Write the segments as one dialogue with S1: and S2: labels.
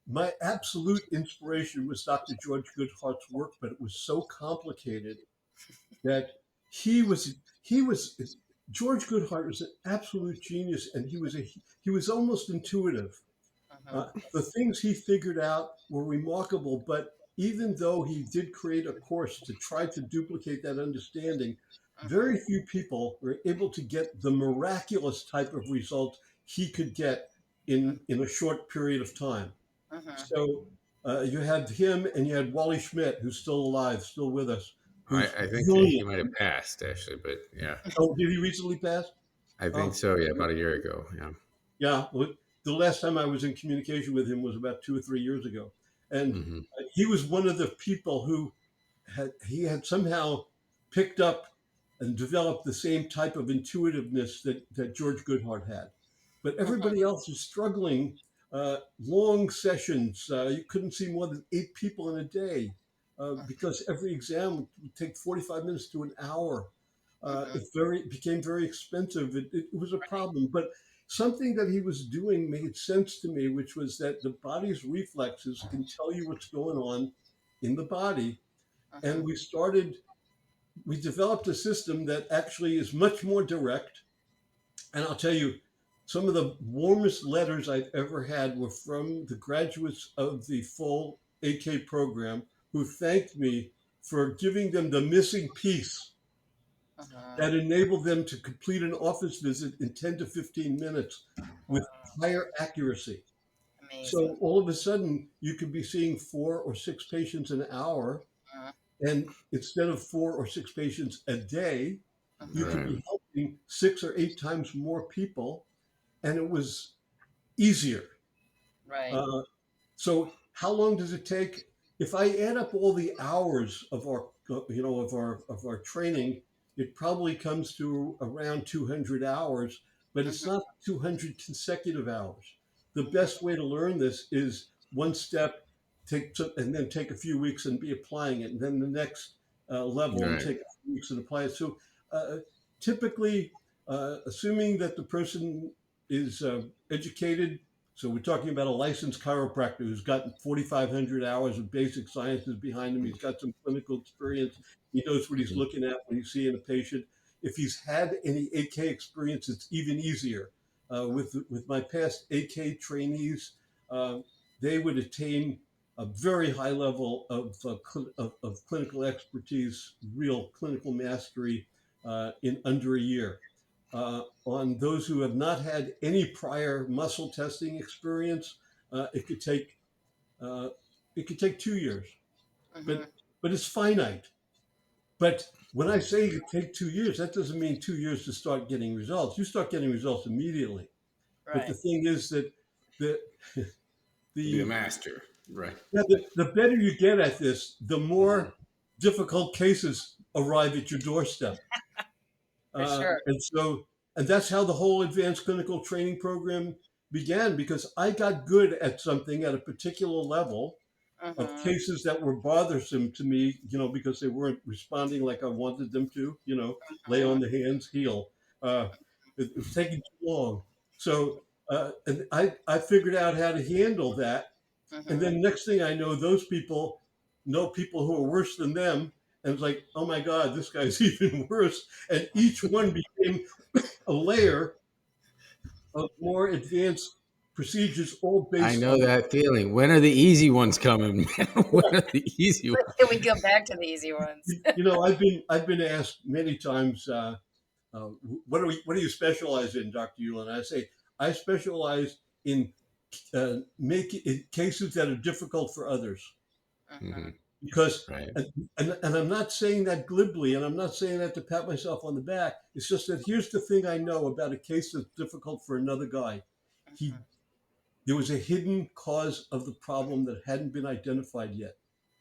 S1: my absolute inspiration was Dr. George Goodhart's work, but it was so complicated that he was George Goodhart was an absolute genius, and he was almost intuitive. The things he figured out were remarkable, but even though he did create a course to try to duplicate that understanding, very few people were able to get the miraculous type of results he could get in a short period of time. So you had him and you had Wally Schmidt, who's still alive, still with us, who's
S2: I think he
S1: brilliant.
S2: might have passed actually, but yeah,
S1: Oh, did he recently pass?
S2: I think
S1: Oh,
S2: so. Yeah, about a year ago. Yeah.
S1: yeah. Well, the last time I was in communication with him was about 2 or 3 years ago, and
S2: Hmm.
S1: he was one of the people who had somehow picked up and developed the same type of intuitiveness that George Goodhart had. But everybody else is struggling. Long sessions. You couldn't see more than 8 people in a day because every exam would take 45 minutes to an hour. It became very expensive. It was a problem. But something that he was doing made sense to me, which was that the body's reflexes can tell you what's going on in the body. And we developed a system that actually is much more direct. And I'll tell you, some of the warmest letters I've ever had were from the graduates of the full AK program who thanked me for giving them the missing piece that enabled them to complete an office visit in 10 to 15 minutes with higher accuracy.
S3: Amazing.
S1: So all of a sudden, you could be seeing 4 or 6 patients an hour. And instead of 4 or 6 patients a day, you could
S2: Right.
S1: be helping 6 or 8 times more people, and it was easier.
S3: Right.
S1: Uh, so, how long does it take? If I add up all the hours of our training, it probably comes to around 200 hours, but it's not 200 consecutive hours. The best way to learn this is one step, and then take a few weeks and be applying it, and then the next level and
S2: Right.
S1: take a few weeks and apply it. So, uh, typically, assuming that the person is educated, so we're talking about a licensed chiropractor who's got 4,500 hours of basic sciences behind him. He's got some clinical experience. He knows what he's
S2: Mhm.
S1: looking at when he's seeing a patient. If he's had any AK experience, it's even easier. With my past AK trainees, uh, they would attain a very high level of clinical expertise, real clinical mastery in under a year. On those who have not had any prior muscle testing experience, uh, it could take uh, it could take 2 years, but it's finite. But when I say it could take 2 years, that doesn't mean 2 years to start getting results. You start getting results immediately. But the
S3: Right.
S1: thing is that the
S2: To be a
S1: the
S2: master. Right.
S1: yeah, the better you get at this, the more difficult cases arrive at your doorstep.
S3: For sure.
S1: And that's how the whole advanced clinical training program began because I got good at something at a particular level of cases that were bothersome to me, because they weren't responding like I wanted them to, lay on the hands, heal. It was taking too long. So, and I figured out how to handle that. And then next thing I know, those people know people who are worse than them. And it's like, oh my God, this guy's even worse. And each one became a layer of more advanced procedures, all
S2: I
S1: based
S2: know
S1: on.
S2: that feeling. When are the easy ones coming? When are the easy
S3: But
S2: ones?
S3: can we go back to the easy ones?
S1: I've been asked many times, uh, what do you specialize in, Dr. Ulan? I say I specialize in making cases that are difficult for others
S2: Hmm.
S1: because.
S2: Right.
S1: And I'm not saying that glibly, and I'm not saying that to pat myself on the back. It's just that here's the thing I know about a case that's difficult for another guy. He There was a hidden cause of the problem that hadn't been identified yet.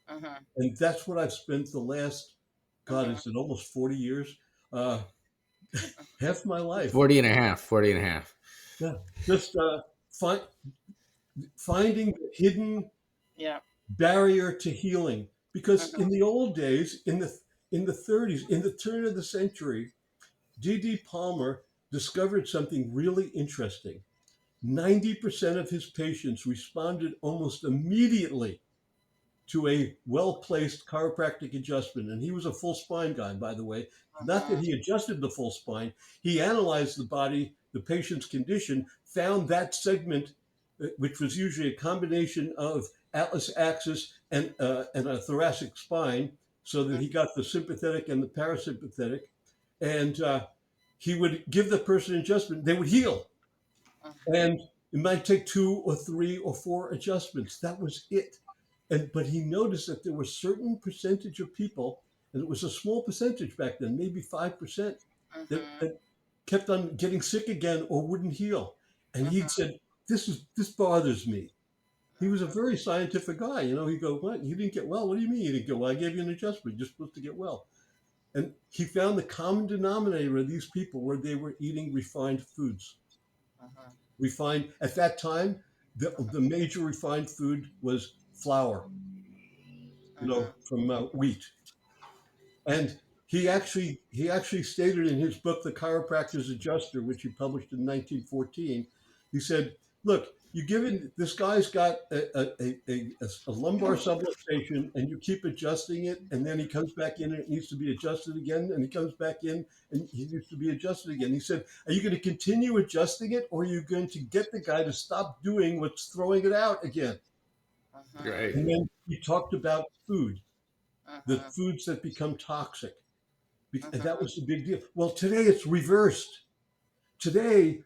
S1: And that's what I've spent the last, God, is it almost 40 years? Uh, Half my life.
S2: 40 and a half. 40 and a half.
S1: Yeah. Just fi- finding the hidden
S3: Yeah.
S1: barrier to healing. Because in the old days, in the 30s, in the turn of the century, D.D. Palmer discovered something really interesting. 90% of his patients responded almost immediately to a well-placed chiropractic adjustment. And he was a full spine guy, by the way. Not that he adjusted the full spine. He analyzed the body, the patient's condition, found that segment, which was usually a combination of atlas axis and a thoracic spine, so that he got the sympathetic and the parasympathetic. And he would give the person an adjustment. They would heal. And it might take 2 or 3 or 4 adjustments. That was it. But he noticed that there was a certain percentage of people, and it was a small percentage back then, maybe 5%, that kept on getting sick again or wouldn't heal. And he'd said, this bothers me. He was a very scientific guy. He'd go, what? You didn't get well? What do you mean you didn't get well? I gave you an adjustment. You're supposed to get well. And he found the common denominator of these people where they were eating refined foods. Refined, at that time, the major refined food was flour, from wheat. And he actually stated in his book, The Chiropractor's Adjuster, which he published in 1914, he said, look, this guy's got a lumbar subluxation, and you keep adjusting it, and then he comes back in and it needs to be adjusted again, and he comes back in and he needs to be adjusted again. He said, are you going to continue adjusting it, or are you going to get the guy to stop doing what's throwing it out again?
S2: Right.
S1: And then he talked about food, the foods that become toxic. And that was the big deal. Well, today it's reversed. Today,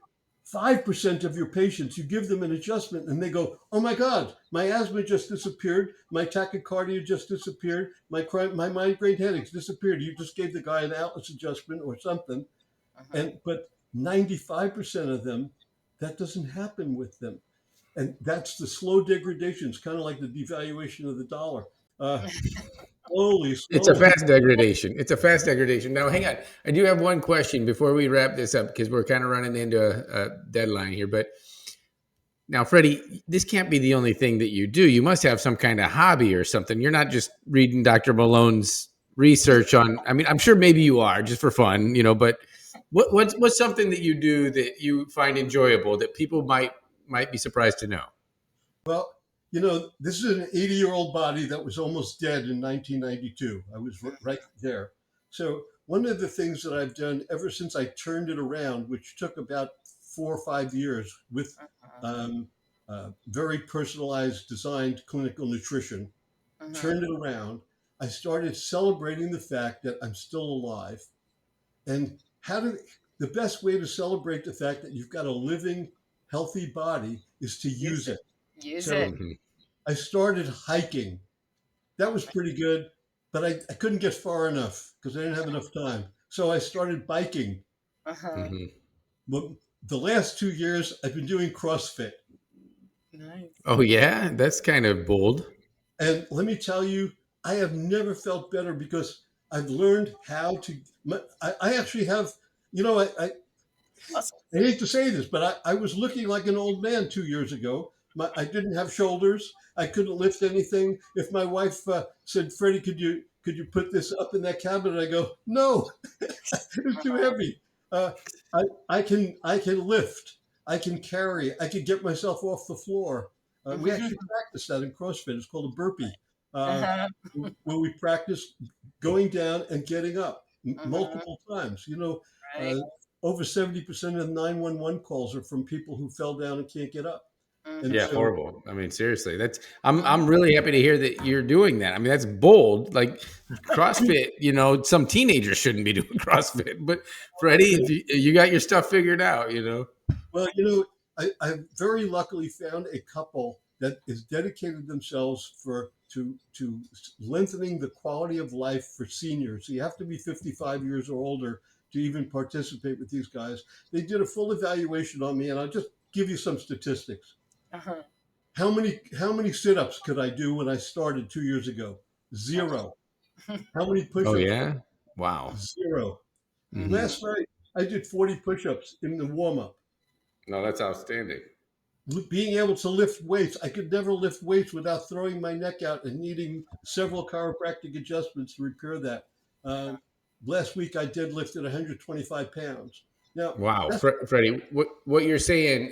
S1: 5% of your patients, you give them an adjustment and they go, oh my God, my asthma just disappeared. My tachycardia just disappeared. My migraine headaches disappeared. You just gave the guy an atlas adjustment or something. But 95% of them, that doesn't happen with them. And that's the slow degradation. It's kind of like the devaluation of the dollar. Slowly.
S2: It's a fast degradation. Now, hang on. I do have one question before we wrap this up, because we're kind of running into a deadline here. But now, Freddie, this can't be the only thing that you do. You must have some kind of hobby or something. You're not just reading Dr. Malone's research on, I mean, I'm sure maybe you are just for fun, but what's something that you do that you find enjoyable that people might be surprised to know?
S1: Well, this is an 80-year-old body that was almost dead in 1992. I was right there. So one of the things that I've done ever since I turned it around, which took about 4 or 5 years with very personalized, designed clinical nutrition, turned it around. I started celebrating the fact that I'm still alive. And the best way to celebrate the fact that you've got a living, healthy body is to use it.
S3: Use it.
S1: I started hiking. That was pretty good, but I couldn't get far enough because I didn't have enough time. So I started biking. But the last 2 years, I've been doing CrossFit.
S3: Nice.
S2: Oh, yeah? That's kind of bold.
S1: And let me tell you, I have never felt better because I've learned how to. I actually have, I hate to say this, but I was looking like an old man 2 years ago. I didn't have shoulders. I couldn't lift anything. If my wife said, Freddie, could you put this up in that cabinet? I go, no, it's too heavy. I can lift. I can carry. I can get myself off the floor. We actually practice that in CrossFit. It's called a burpee, where we practice going down and getting up multiple times.
S3: Right.
S1: Over 70% of the 911 calls are from people who fell down and can't get up.
S2: Yeah, horrible. I mean, seriously, I'm really happy to hear that you're doing that. I mean, that's bold. Like CrossFit, some teenagers shouldn't be doing CrossFit, but Freddie, you got your stuff figured out,
S1: Well, I very luckily found a couple that is dedicated themselves to lengthening the quality of life for seniors. You have to be 55 years or older to even participate with these guys. They did a full evaluation on me, and I'll just give you some statistics. How many sit-ups could I do when I started 2 years ago? 0. How many push-ups?
S2: Oh, yeah? Wow.
S1: 0. Last night, I did 40 push-ups in the warm-up.
S2: No, that's outstanding.
S1: Being able to lift weights. I could never lift weights without throwing my neck out and needing several chiropractic adjustments to repair that. Last week, I deadlifted 125 pounds. Now,
S2: wow, Freddie, what you're saying,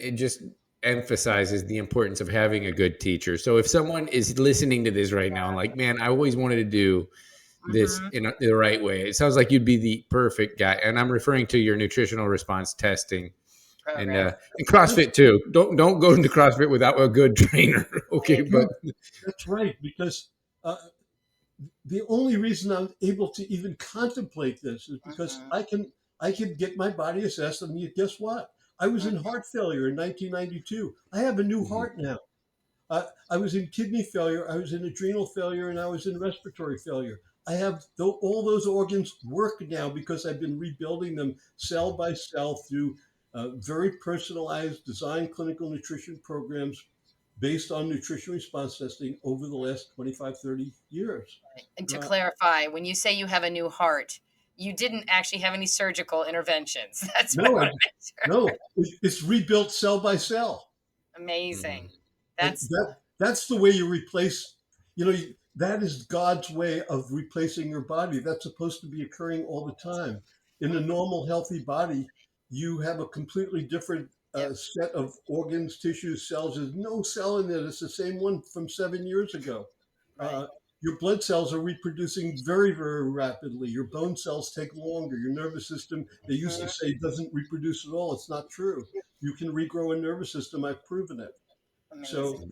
S2: emphasizes the importance of having a good teacher. So if someone is listening to this right now and like, man, I always wanted to do this in the right way, it sounds like you'd be the perfect guy. And I'm referring to your nutritional response testing and CrossFit too. Don't go into CrossFit without a good trainer. Okay, but
S1: that's right, because the only reason I'm able to even contemplate this is because I can get my body assessed, and guess what? I was in heart failure in 1992. I have a new heart now. I was in kidney failure, I was in adrenal failure, and I was in respiratory failure. I have all those organs work now because I've been rebuilding them cell by cell through very personalized design clinical nutrition programs based on nutrition response testing over the last 25, 30 years.
S3: And to clarify, when you say you have a new heart, you didn't actually have any surgical interventions. That's what I
S1: No,
S3: want to make sure.
S1: no, it's rebuilt cell by cell.
S3: Amazing.
S1: And that's the way you replace, that is God's way of replacing your body. That's supposed to be occurring all the time. In a normal, healthy body, you have a completely different set of organs, tissues, cells. There's no cell in there. It's the same one from 7 years ago.
S3: Right.
S1: Your blood cells are reproducing very, very rapidly. Your bone cells take longer. Your nervous system, they used to say, doesn't reproduce at all. It's not true. You can regrow a nervous system. I've proven it.
S3: Amazing.
S1: So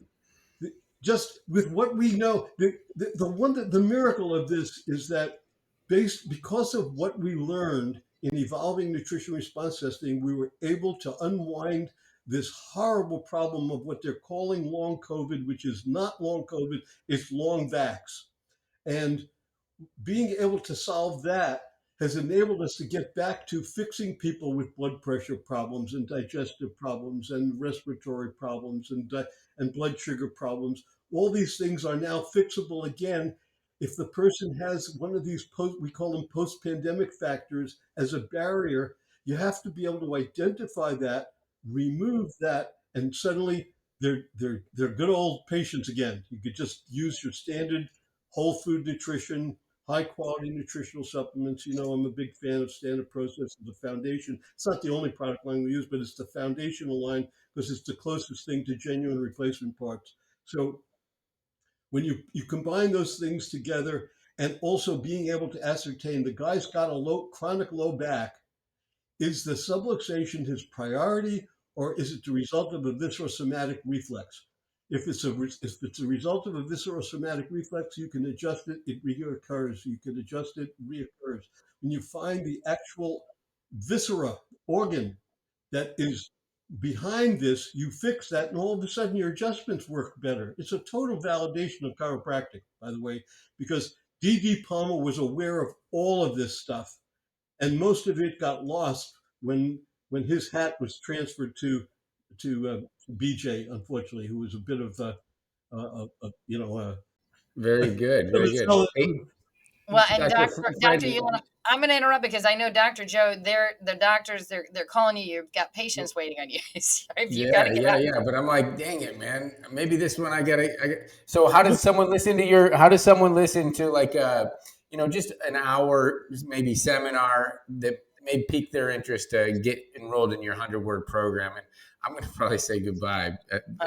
S1: just with what we know, the miracle of this is that because of what we learned in evolving nutrition response testing, we were able to unwind this horrible problem of what they're calling long COVID, which is not long COVID, it's long vax. And being able to solve that has enabled us to get back to fixing people with blood pressure problems and digestive problems and respiratory problems and blood sugar problems. All these things are now fixable again if the person has one of these we call them post-pandemic factors as a barrier. You have to be able to identify that, remove that, and suddenly they're good old patients again. You could just use your standard whole food nutrition, high quality nutritional supplements. I'm a big fan of Standard Process as the foundation. It's not the only product line we use, but it's the foundational line because it's the closest thing to genuine replacement parts. So when you combine those things together and also being able to ascertain the guy's got a chronic low back, is the subluxation his priority or is it the result of a viscerosomatic reflex? If it's a result of a viscerosomatic reflex, you can adjust it, it reoccurs. You can adjust it, it reoccurs. When you find the actual viscera organ that is behind this, you fix that, and all of a sudden your adjustments work better. It's a total validation of chiropractic, by the way, because D.D. Palmer was aware of all of this stuff, and most of it got lost when his hat was transferred to BJ, unfortunately, who was a bit of
S2: very good, very good. Hey,
S3: Well, and Dr.
S2: Freddie,
S3: Ulan, I'm going to interrupt because I know Dr. Joe, the doctors, they're calling you. You've got patients waiting on you.
S2: Yeah. But I'm like, dang it, man. Maybe this one I gotta. So how does someone listen to your? How does someone listen to like just an hour maybe seminar that may pique their interest to get enrolled in your 100-word program? And I'm going to probably say goodbye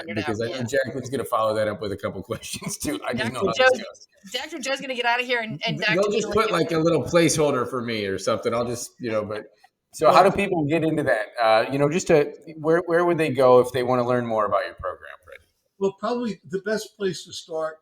S2: because I know Jacqueline's going to follow that up with a couple questions too. I just know how this goes.
S3: Dr. Joe's going to get out of here, and Dr.
S2: They'll just put like a little placeholder for me or something. I'll just, but so how do people get into that? Just where would they go if they want to learn more about your program, Freddie?
S1: Well, probably the best place to start,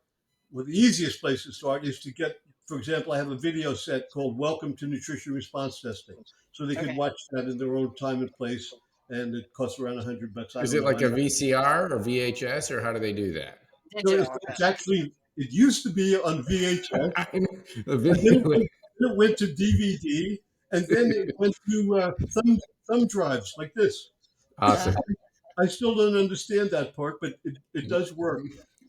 S1: or the easiest place to start, is to get, for example, I have a video set called Welcome to Nutrition Response Testing. So they can watch that in their own time and place, and it costs around $100.
S2: Is it like a VCR or VHS, or how do they do that?
S1: So it's actually, it used to be on VHS, and then it went to DVD, and then it went to thumb drives like this.
S2: Awesome.
S1: I still don't understand that part, but it does work.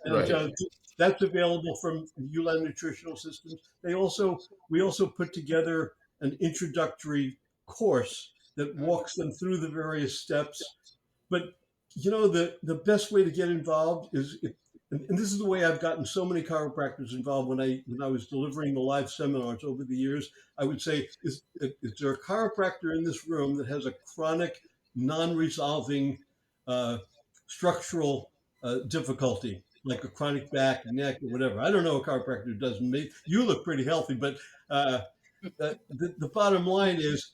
S1: And that's available from Ulan Nutritional Systems. We also put together an introductory course that walks them through the various steps. But the best way to get involved is, and this is the way I've gotten so many chiropractors involved when I was delivering the live seminars over the years. I would say, is there a chiropractor in this room that has a chronic, non-resolving structural difficulty, like a chronic back, neck, or whatever. I don't know a chiropractor who doesn't. You look pretty healthy, but the bottom line is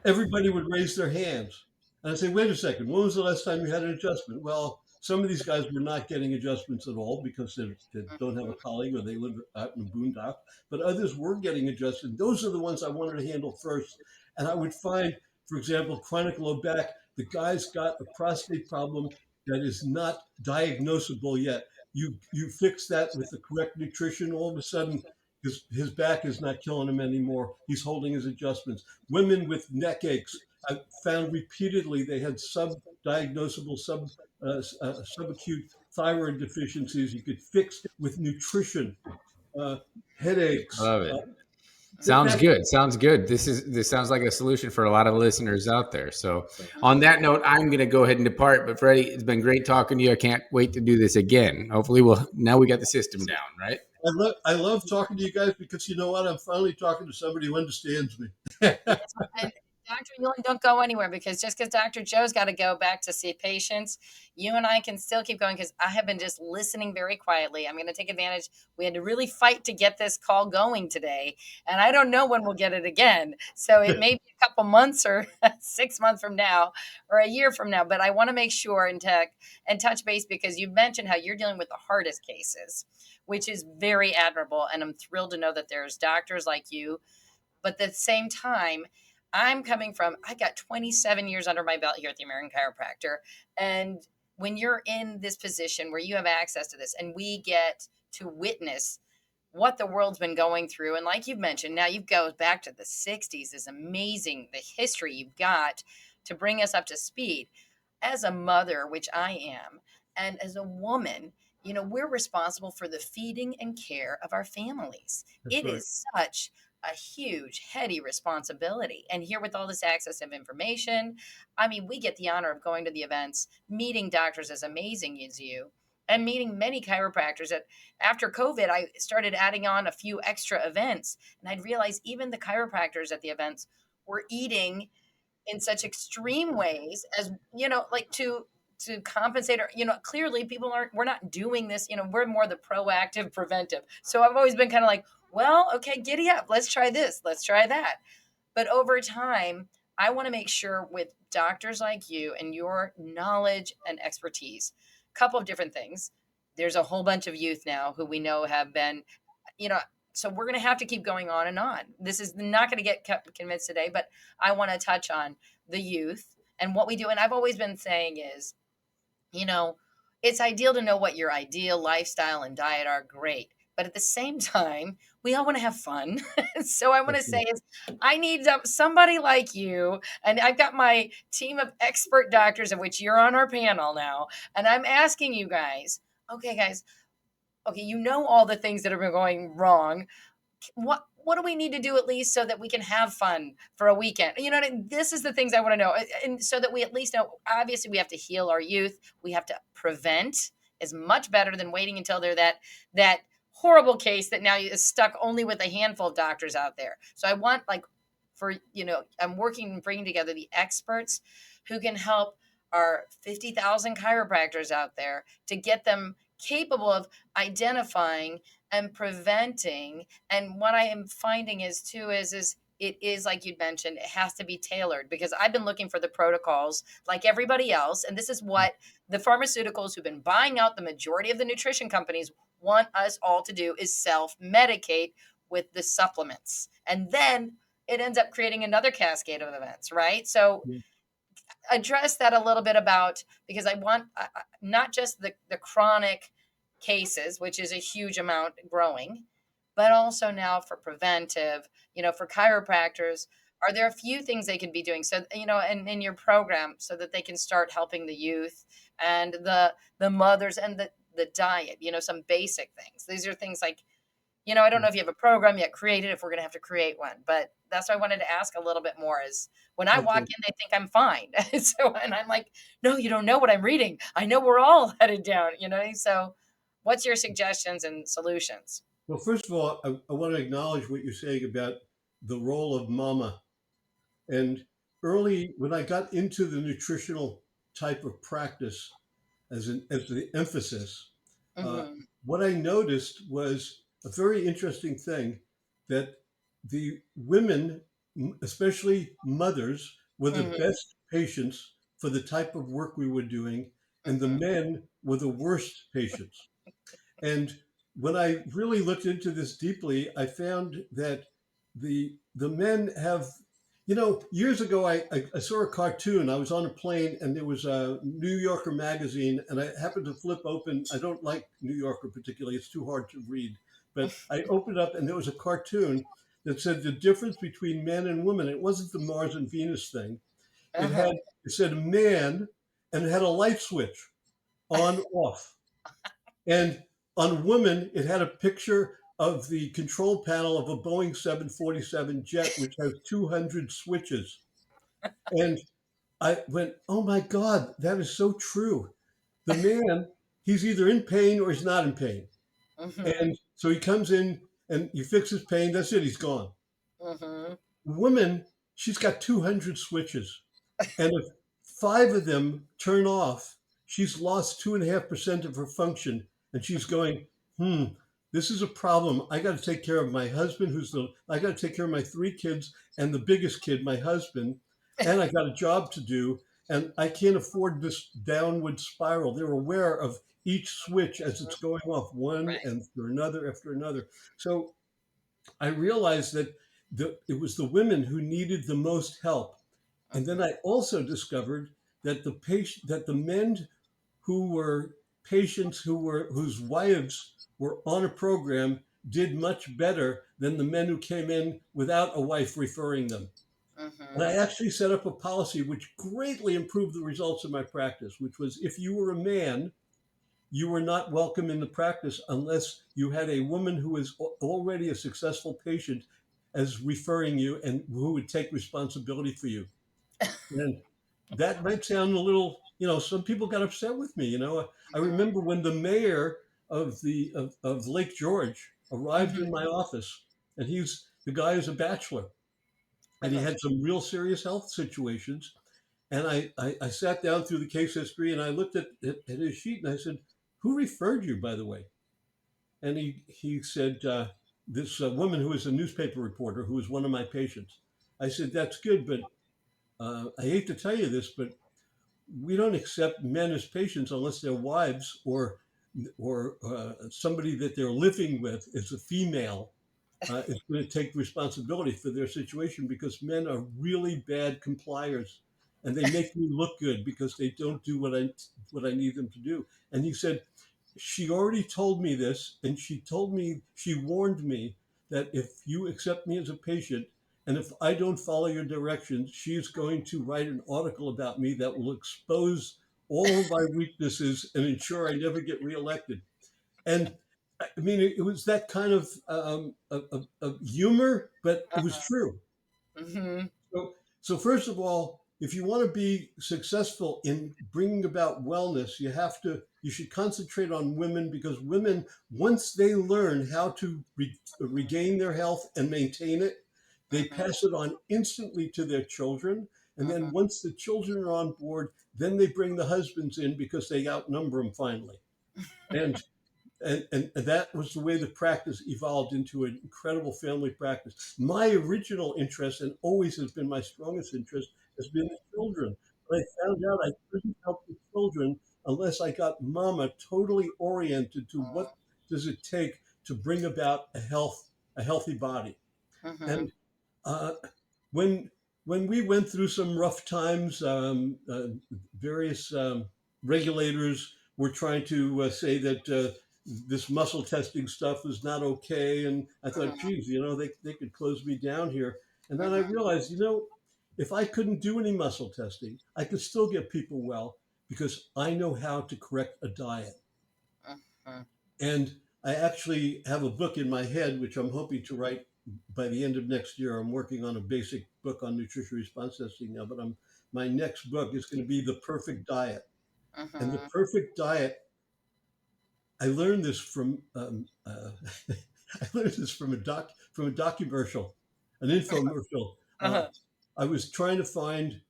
S1: everybody would raise their hands. And I say, wait a second, when was the last time you had an adjustment? Well, some of these guys were not getting adjustments at all because they don't have a colleague or they live out in the boondock, but others were getting adjusted. Those are the ones I wanted to handle first. And I would find, for example, chronic low back, the guy's got a prostate problem that is not diagnosable yet. You fix that with the correct nutrition, all of a sudden his back is not killing him anymore. He's holding his adjustments. Women with neck aches, I've found repeatedly they had subdiagnosable, subacute thyroid deficiencies you could fix with nutrition. Uh,
S2: I
S1: Headaches.
S2: love it. Sounds
S1: That,
S2: good. Sounds good. This sounds like a solution for a lot of listeners out there. So on that note, I'm going to go ahead and depart. But Freddie, it's been great talking to you. I can't wait to do this again. Hopefully now we got the system down, right?
S1: I love talking to you guys because you know what? I'm finally talking to somebody who understands me.
S3: And Dr. Ulan, don't go anywhere, because just because Dr. Joe's got to go back to see patients, you and I can still keep going, because I have been just listening very quietly. I'm going to take advantage. We had to really fight to get this call going today, and I don't know when we'll get it again. So it may be a couple months or 6 months from now or a year from now, but I want to make sure and touch base, because you mentioned how you're dealing with the hardest cases, which is very admirable. And I'm thrilled to know that there's doctors like you. But at the same time, I got 27 years under my belt here at the American Chiropractor. And when you're in this position where you have access to this and we get to witness what the world's been going through, and like you've mentioned, now you go back to the 60s, is amazing, the history you've got to bring us up to speed. As a mother, which I am, and as a woman, we're responsible for the feeding and care of our families.
S1: That's
S3: It
S1: right.
S3: is such a huge, heady responsibility. And here, with all this access of information, I mean, we get the honor of going to the events, meeting doctors as amazing as you, and meeting many chiropractors. That after COVID, I started adding on a few extra events, and I'd realize even the chiropractors at the events were eating in such extreme ways, as like to compensate, or clearly we're not doing this, we're more the proactive, preventive. So I've always been kind of like, well, okay, giddy up, let's try this, let's try that. But over time, I want to make sure, with doctors like you and your knowledge and expertise, a couple of different things. There's a whole bunch of youth now who we know have been, you know so we're going to have to keep going on and on. This is not going to get convinced today, but I want to touch on the youth and what we do. And I've always been saying is, you know, it's ideal to know what your ideal lifestyle and diet are. Great. But at the same time, we all want to have fun. So I want to
S1: That's
S3: say is, I need somebody like you. And I've got my team of expert doctors, of which you're on our panel now. And I'm asking you guys, okay, guys, okay, all the things that have been going wrong. What do we need to do, at least so that we can have fun for a weekend? What I mean? This is the things I want to know. And so that we at least know, obviously we have to heal our youth. We have to prevent, is much better than waiting until they're that horrible case that now is stuck only with a handful of doctors out there. So I want, like, I'm working and bringing together the experts who can help our 50,000 chiropractors out there to get them capable of identifying and preventing. And what I am finding is it is, like you'd mentioned, it has to be tailored, because I've been looking for the protocols like everybody else. And this is what the pharmaceuticals who've been buying out the majority of the nutrition companies want us all to do, is self-medicate with the supplements. And then it ends up creating another cascade of events, right? So
S1: right.
S3: address that a little bit about, because I want not just the chronic cases, which is a huge amount growing, but also now for preventive, for chiropractors, are there a few things they can be doing? So, and in your program, so that they can start helping the youth and the mothers, and the diet, some basic things. These are things like, I don't know if you have a program yet created, if we're going to have to create one, but that's why I wanted to ask a little bit more. Is when I walk
S1: Okay.
S3: in, they think I'm fine. And I'm like, no, you don't know what I'm reading. I know we're all headed down, So what's your suggestions and solutions?
S1: Well, first of all, I want to acknowledge what you're saying about the role of mama. And early, when I got into the nutritional type of practice, as the emphasis, uh,
S3: Mm-hmm.
S1: what I noticed was a very interesting thing, that the women, especially mothers, were the
S3: Mm-hmm.
S1: best patients for the type of work we were doing, and the
S3: Mm-hmm.
S1: men were the worst patients. And when I really looked into this deeply, I found that the men have, years ago I saw a cartoon. I was on a plane and there was a New Yorker magazine, and I happened to flip open. I don't like New Yorker particularly; it's too hard to read. But I opened up and there was a cartoon that said the difference between men and women. It wasn't the Mars and Venus thing. It
S3: Uh-huh.
S1: had it said a man, and it had a light switch on off. And on women, it had a picture of the control panel of a Boeing 747 jet, which has 200 switches. And I went, oh my God, that is so true. The man, he's either in pain or he's not in pain.
S3: Mm-hmm.
S1: And so he comes in and you fix his pain, that's it, he's gone.
S3: Mm-hmm.
S1: The woman, she's got 200 switches. And if 5 of them turn off, she's lost 2.5% of her function. And she's going, this is a problem. I got to take care of my husband, I got to take care of my 3 kids and the biggest kid, my husband. And I got a job to do. And I can't afford this downward spiral. They're aware of each switch as it's going off, one
S3: Right.
S1: after another after another. So I realized that it was the women who needed the most help. And then I also discovered that the men who were patients whose wives were on a program did much better than the men who came in without a wife referring them. And I
S3: Mm-hmm.
S1: actually set up a policy which greatly improved the results of my practice, which was if you were a man, you were not welcome in the practice unless you had a woman who is already a successful patient as referring you and who would take responsibility for you. And that might sound a little, some people got upset with me. I remember when the mayor of Lake George arrived in my office, and the guy is a bachelor, and he
S3: Mm-hmm.
S1: had some real serious health situations. And I sat down through the case history and I looked at his sheet and I said, "Who referred you, by the way?" And he said, "This woman who is a newspaper reporter who was one of my patients." I said, "That's good, but I hate to tell you this, but we don't accept men as patients unless their wives or somebody that they're living with is a female is going to take responsibility for their situation, because men are really bad compliers and they make me look good because they don't do what I need them to do." And he said, "She already told me this, and she warned me that if you accept me as a patient and if I don't follow your directions, she's going to write an article about me that will expose all of my weaknesses and ensure I never get reelected." And I mean, it was that kind of humor, but it was
S3: Uh-huh.
S1: true.
S3: Mm-hmm.
S1: So first of all, if you want to be successful in bringing about wellness, you should concentrate on women, because women, once they learn how to regain their health and maintain it, they
S3: Mm-hmm.
S1: pass it on instantly to their children. And
S3: Mm-hmm.
S1: then once the children are on board, then they bring the husbands in because they outnumber them finally. And and that was the way the practice evolved into an incredible family practice. My original interest, and always has been my strongest interest, has been the children. But I found out I couldn't help the children unless I got mama totally oriented to what does it take to bring about a healthy body.
S3: Mm-hmm.
S1: And uh, when when we went through some rough times, various regulators were trying to say that this muscle testing stuff is not okay, and I thought,
S3: Mm-hmm.
S1: geez, they could close me down here. And then I
S3: Mm-hmm.
S1: realized, if I couldn't do any muscle testing, I could still get people well because I know how to correct a diet.
S3: Mm-hmm.
S1: And I actually have a book in my head, which I'm hoping to write by the end of next year. I'm working on a basic book on nutrition response testing now, but my next book is going to be The Perfect Diet. And the
S3: Mm-hmm.
S1: perfect diet, I learned this from I learned this from a documercial, an infomercial.
S3: Uh-huh.
S1: I was trying to find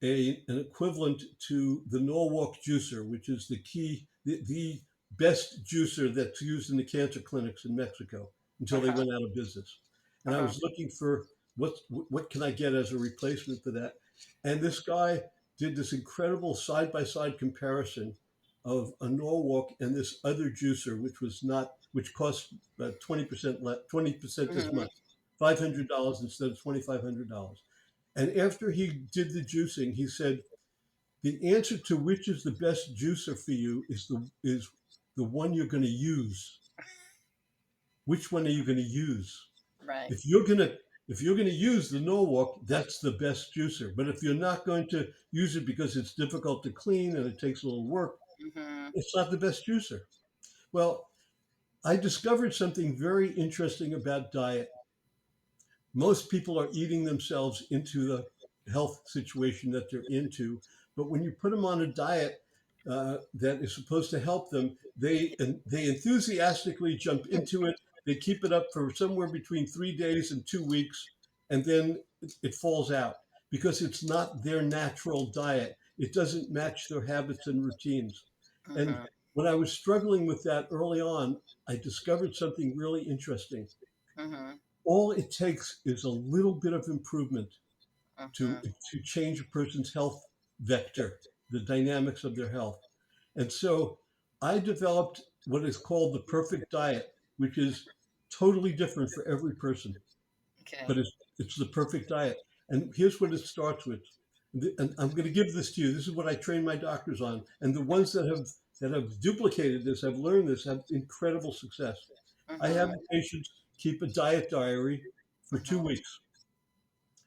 S1: an equivalent to the Norwalk juicer, which is the best juicer that's used in the cancer clinics in Mexico until they
S3: Uh-huh.
S1: went out of business. And I
S3: Uh-huh.
S1: was looking for what can I get as a replacement for that. And this guy did this incredible side by side comparison of a Norwalk and this other juicer, which cost 20% less, 20% as
S3: Mhm.
S1: much, $500 instead of $2,500. And after he did the juicing, he said, the answer to which is the best juicer for you is the one you're going to use. Which one are you going to use?
S3: Right.
S1: If you're going to use the Norwalk, that's the best juicer. But if you're not going to use it because it's difficult to clean and it takes a little work,
S3: Mhm.
S1: it's not the best juicer. Well, I discovered something very interesting about diet. Most people are eating themselves into the health situation that they're into. But when you put them on a diet that is supposed to help them, they enthusiastically jump into it. They keep it up for somewhere between 3 days and 2 weeks, and then it falls out because it's not their natural diet. It doesn't match their habits and routines. And
S3: Mhm.
S1: when I was struggling with that early on, I discovered something really interesting.
S3: Mhm.
S1: All it takes is a little bit of improvement to
S3: Mhm.
S1: change a person's health vector, the dynamics of their health. And so I developed what is called the perfect diet, which is totally different for every person, but
S3: Okay.
S1: it's the perfect diet. And here's what it starts with. And I'm going to give this to you. This is what I train my doctors on. And the ones that have duplicated this, have learned this, have incredible success. I have
S3: Mhm.
S1: the patients keep a diet diary for two
S3: Mhm.
S1: weeks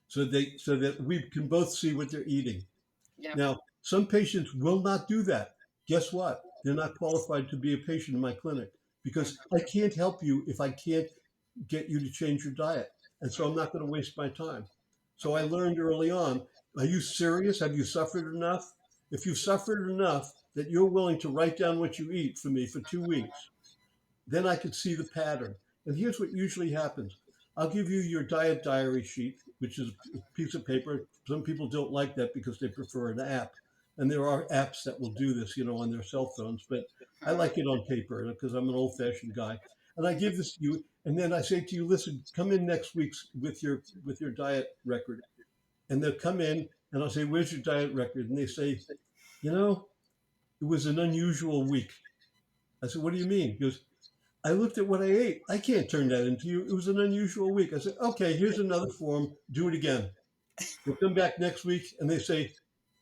S1: so that we can both see what they're eating.
S3: Yep.
S1: Now, some patients will not do that. Guess what? They're not qualified to be a patient in my clinic because
S3: Mhm.
S1: I can't help you if I can't get you to change your diet. And so I'm not going to waste my time. So I
S3: Mhm.
S1: learned early on, are you serious? Have you suffered enough? If you've suffered enough that you're willing to write down what you eat for me for 2 weeks, then I could see the pattern. And here's what usually happens. I'll give you your diet diary sheet, which is a piece of paper. Some people don't like that because they prefer an app. And there are apps that will do this, on their cell phones, but I
S3: Mhm.
S1: like it on paper because I'm an old fashioned guy. And I give this to you, and then I say to you, listen, come in next week with your diet record. And they'll come in and I'll say, where's your diet record? And they say, you know, it was an unusual week. I said, what do you mean? He goes, I looked at what I ate. I can't turn that into you. It was an unusual week. I said, okay, here's another form. Do it again. They come back next week and they say,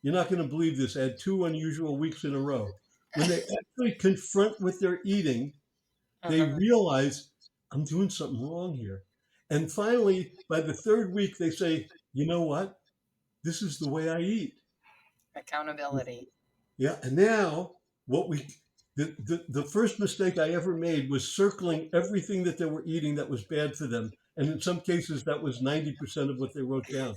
S1: you're not going to believe this. I had 2 unusual weeks in a row. When they actually confront what they're eating, they
S3: Uh-huh.
S1: realize I'm doing something wrong here. And finally, by the third week, they say, you know what? This is the way I eat.
S3: Accountability.
S1: Yeah. And now what we the first mistake I ever made was circling everything that they were eating that was bad for them. And in some cases that was 90% of what they wrote down.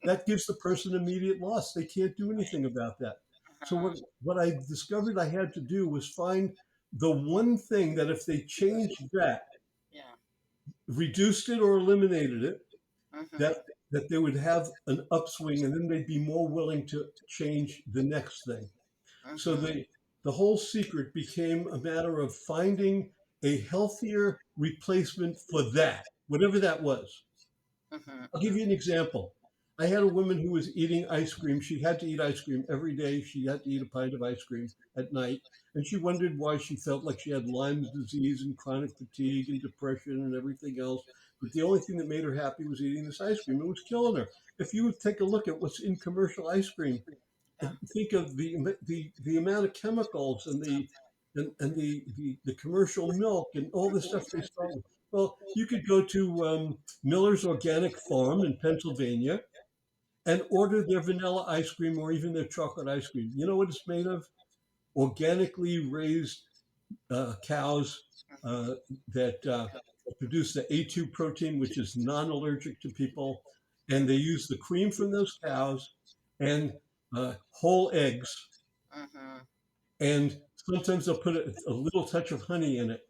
S1: That gives the person immediate loss. They can't do
S3: Right.
S1: anything about that. So
S3: Uh-huh.
S1: what I discovered I had to do was find the one thing that if they changed that,
S3: Yeah.
S1: reduced it or eliminated it, that
S3: Mhm.
S1: they would have an upswing and then they'd be more willing to change the next thing. So
S3: Mhm.
S1: the whole secret became a matter of finding a healthier replacement for that, whatever that was.
S3: Mhm.
S1: I'll give you an example. I had a woman who was eating ice cream. She had to eat ice cream every day. She had to eat a pint of ice cream at night. And she wondered why she felt like she had Lyme's disease and chronic fatigue and depression and everything else. But the only thing that made her happy was eating this ice cream. It was killing her. If you would take a look at what's in commercial ice cream,
S3: Yeah.
S1: and think of the amount of chemicals and the commercial milk and all the stuff they start with. Well, you could go to Miller's Organic Farm in Pennsylvania and order their vanilla ice cream or even their chocolate ice cream. You know what it's made of? Organically raised cows
S3: Mhm.
S1: uh, that produce the A2 protein, which is non-allergic to people, and they use the cream from those cows and whole eggs,
S3: Mhm.
S1: and sometimes they'll put a little touch of honey in it.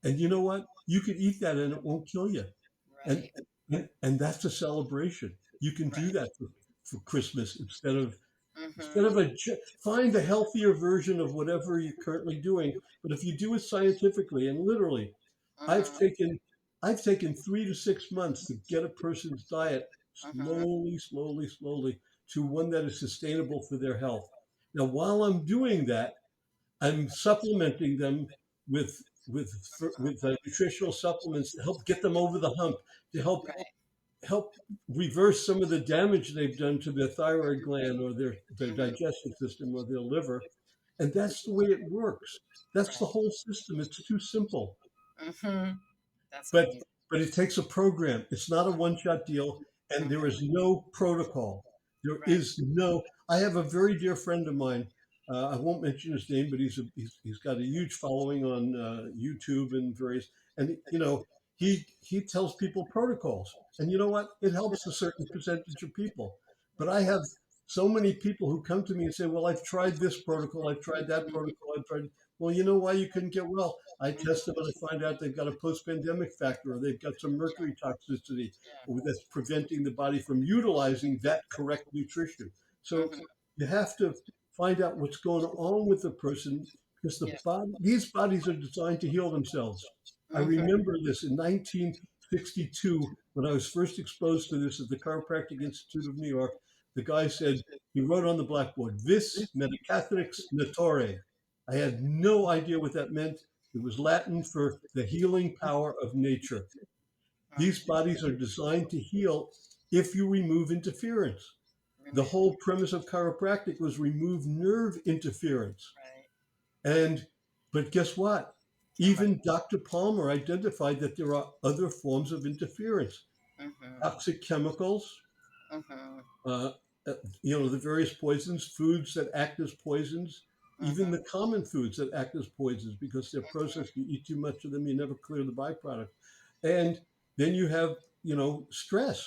S1: And you know what? You could eat that and it won't kill you. And
S3: Right.
S1: and that's a celebration. You can do
S3: Right.
S1: that for Christmas instead
S3: Mm-hmm.
S1: of find a healthier version of whatever you're currently doing. But if you do it scientifically and literally, I've
S3: Mm-hmm.
S1: taken I've taken 3 to 6 months to get a person's diet
S3: Mm-hmm.
S1: slowly to one that is sustainable for their health. Now, while I'm doing that, I'm supplementing them with nutritional supplements to help get them over the hump, to
S3: Right.
S1: help reverse some of the damage they've done to their thyroid gland or their
S3: Mm-hmm.
S1: digestive system or their liver. And that's the way it works. That's the
S3: Right.
S1: whole system. It's too simple.
S3: Mm-hmm. That's
S1: But
S3: amazing.
S1: but it takes a program. It's not a one-shot deal, and there
S3: Mm-hmm.
S1: is no protocol. There
S3: Right.
S1: is no. I have a very dear friend of mine. I won't mention his name, but he's got a huge following on YouTube and various. And he tells people protocols, and you know what? It helps a certain percentage of people. But I have so many people who come to me and say, "Well, I've tried this protocol, I've tried that
S3: Mm-hmm.
S1: protocol, I've tried." Well, you know why you couldn't get well? I
S3: Mm-hmm.
S1: test them and I find out they've got a post-pandemic factor or they've got some
S3: Yeah.
S1: mercury toxicity
S3: Yeah.
S1: that's preventing the body from utilizing that correct nutrition. So
S3: Mm-hmm.
S1: you have to find out what's going on with the person because
S3: Yeah.
S1: these bodies are designed to heal themselves. I
S3: Mm-hmm.
S1: remember this in 1962 when I was first exposed to this at the Chiropractic Institute of New York. The guy said, he wrote on the blackboard, "Vis medicatrix naturae." I had no idea what that meant. It was Latin for the healing power of nature. These bodies are designed to heal if you remove interference. The
S3: Remove.
S1: whole premise of chiropractic was remove nerve interference.
S3: Right.
S1: And but guess what?
S3: Oh my.
S1: Even Dr. Palmer identified that there are other forms of interference.
S3: Mm-hmm.
S1: Toxic chemicals,
S3: Mm-hmm.
S1: uh, the various poisons, foods that act as poisons, even
S3: Mm-hmm.
S1: the common foods that act as poisons because they're processed. You eat too much of them, you never clear the byproduct. And then you have, stress.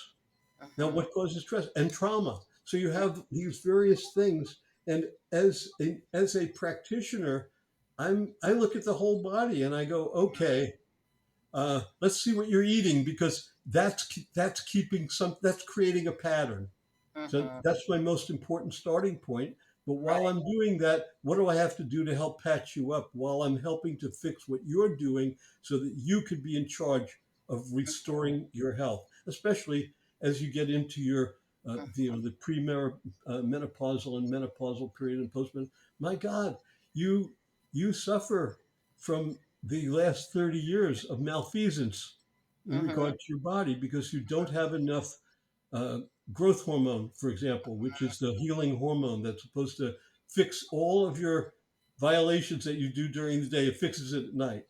S1: Now,
S3: Mm-hmm.
S1: what causes stress and trauma? So you have these various things. And as a practitioner, I look at the whole body and I go, okay, let's see what you're eating because that's creating a pattern. So
S3: Mm-hmm.
S1: that's my most important starting point. But while
S3: Right.
S1: I'm doing that, what do I have to do to help patch you up while I'm helping to fix what you're doing so that you could be in charge of restoring your health, especially as you get into your the menopausal and menopausal period and postmenopausal. My God, you you suffer from the last 30 years of malfeasance in
S3: Mm-hmm.
S1: regard to your body because you don't have enough uh, growth hormone, for example, which is the healing hormone that's supposed to fix all of your violations that you do during the day. It fixes it at night.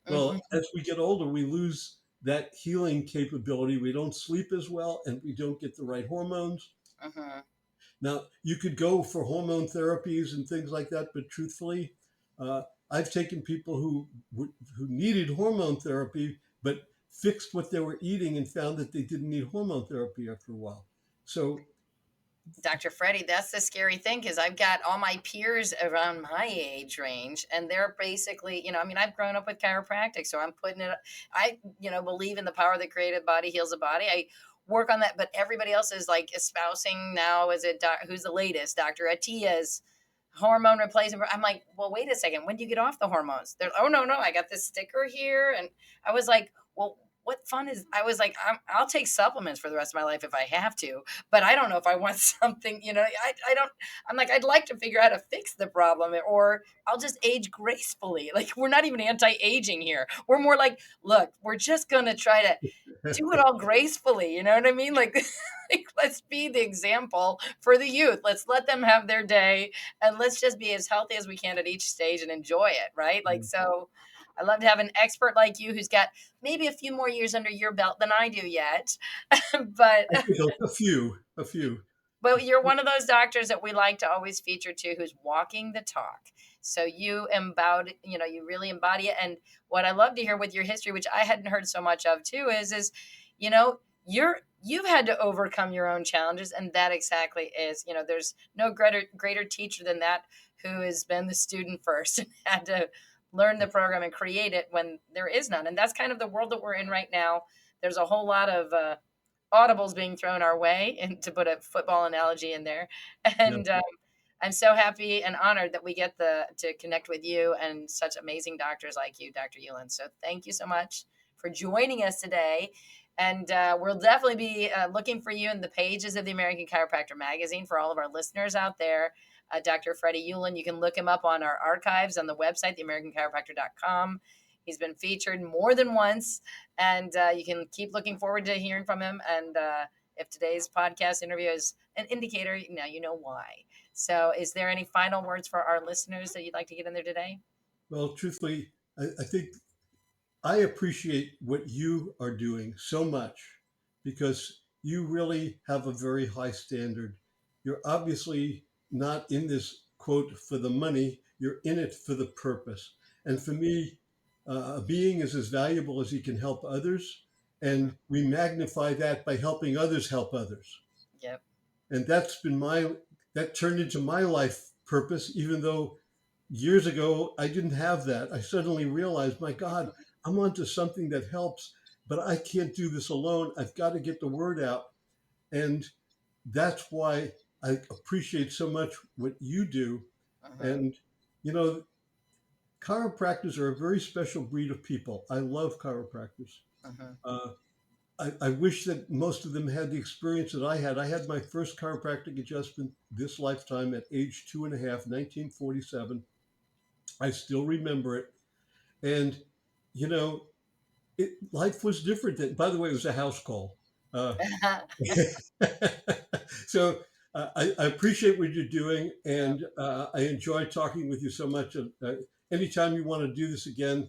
S1: Well,
S3: Mm-hmm.
S1: as we get older, we lose that healing capability. We don't sleep as well and we don't get the right hormones.
S3: Mm-hmm.
S1: Now, you could go for hormone therapies and things like that, but truthfully, uh, I've taken people who needed hormone therapy, but fixed what they were eating and found that they didn't need hormone therapy after a while. So,
S3: Dr. Freddie, that's the scary thing because I've got all my peers around my age range, and they're basically, I mean, I've grown up with chiropractic, so I'm putting it. I, believe in the power of the creative body heals the body. I work on that, but everybody else is like espousing now. Is it who's the latest? Dr. Atia's hormone replacement. I'm like, well, wait a second. When do you get off the hormones? They're, oh no, I got this sticker here, and I was like, well, what fun is? I was like, I'll take supplements for the rest of my life if I have to, but I don't know if I want something. I don't. I'm like, I'd like to figure out how to fix the problem, or I'll just age gracefully. Like we're not even anti-aging here. We're more like, look, we're just gonna try to do it all gracefully. You know what I mean? Like, like, let's be the example for the youth. Let's let them have their day and let's just be as healthy as we can at each stage and enjoy it. Right. Like, so I love to have an expert like you who's got maybe a few more years under your belt than I do yet. but
S1: I think a few.
S3: but you're one of those doctors that we like to always feature too, who's walking the talk. So you embody, you really embody it. And what I love to hear with your history, which I hadn't heard so much of too, is you know, you've had to overcome your own challenges, and that exactly is, there's no greater teacher than that who has been the student first and had to learn the program and create it when there is none. And that's kind of the world that we're in right now. There's a whole lot of audibles being thrown our way, and to put a football analogy in there.
S1: Yeah.
S3: And I'm so happy and honored that we get to connect with you and such amazing doctors like you, Dr. Ulan. So thank you so much for joining us today. And we'll definitely be looking for you in the pages of the American Chiropractor magazine for all of our listeners out there. Dr. Freddie Ulan, you can look him up on our archives on the website, theamericanchiropractor.com. He's been featured more than once, and you can keep looking forward to hearing from him. And if today's podcast interview is an indicator, now you know why. So, is there any final words for our listeners that you'd like to get in there today?
S1: Well, truthfully, I think I appreciate what you are doing so much because you really have a very high standard. You're obviously not in this quote for the money, you're in it for the purpose. And for me, a being is as valuable as he can help others. And we magnify that by helping others help others.
S3: Yep.
S1: And that turned into my life purpose, even though years ago I didn't have that. I suddenly realized, my God, I'm onto something that helps, but I can't do this alone. I've got to get the word out. And that's why I appreciate so much what you do.
S3: Uh-huh.
S1: And, you know, chiropractors are a very special breed of people. I love chiropractors.
S3: Uh-huh.
S1: I wish that most of them had the experience that I had. I had my first chiropractic adjustment this lifetime at age 2.5, 1947. I still remember it. And, you know, life was different. By the way, it was a house call. So I appreciate what you're doing, and I enjoy talking with you so much. Anytime you want to do this again,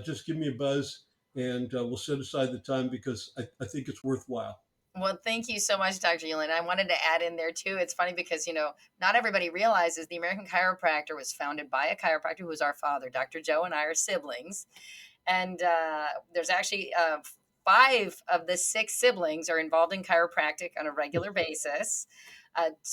S1: just give me a buzz, and we'll set aside the time because I think it's worthwhile.
S3: Well, thank you so much, Dr. Ulan. I wanted to add in there too. It's funny because, not everybody realizes the American Chiropractor was founded by a chiropractor who was our father. Dr. Joe and I are siblings. And there's actually 5 of the 6 siblings are involved in chiropractic on a regular basis.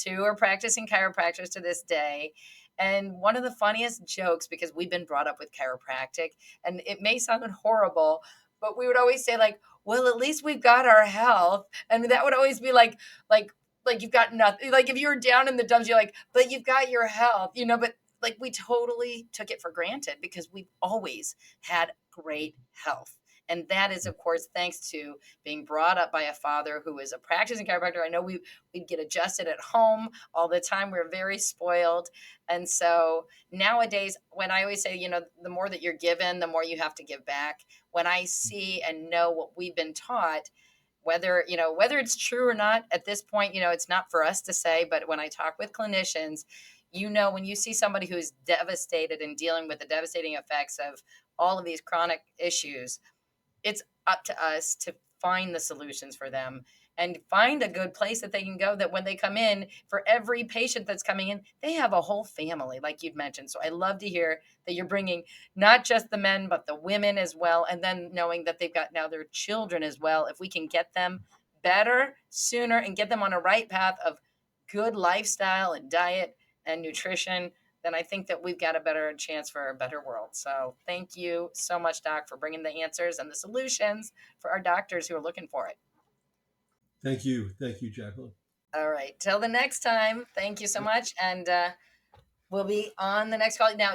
S3: 2 are practicing chiropractors to this day. And one of the funniest jokes, because we've been brought up with chiropractic, and it may sound horrible, but we would always say, like, well, at least we've got our health. And that would always be like you've got nothing. Like if you were down in the dumps, you're like, but you've got your health, but like we totally took it for granted because we've always had great health. And that is, of course, thanks to being brought up by a father who is a practicing chiropractor. I know we'd get adjusted at home all the time. We're very spoiled. And so nowadays, when I always say, the more that you're given, the more you have to give back. When I see and know what we've been taught, whether it's true or not at this point, it's not for us to say, but when I talk with clinicians, when you see somebody who's devastated and dealing with the devastating effects of all of these chronic issues, it's up to us to find the solutions for them and find a good place that they can go, that when they come in, for every patient that's coming in, they have a whole family, like you've mentioned. So I love to hear that you're bringing not just the men, but the women as well. And then knowing that they've got now their children as well. If we can get them better sooner and get them on a right path of good lifestyle and diet and nutrition, then I think that we've got a better chance for a better world. So thank you so much, Doc, for bringing the answers and the solutions for our doctors who are looking for it.
S1: Thank you. Thank you, Jacqueline.
S3: All right. Till the next time. Thank you so much. And we'll be on the next call. Now,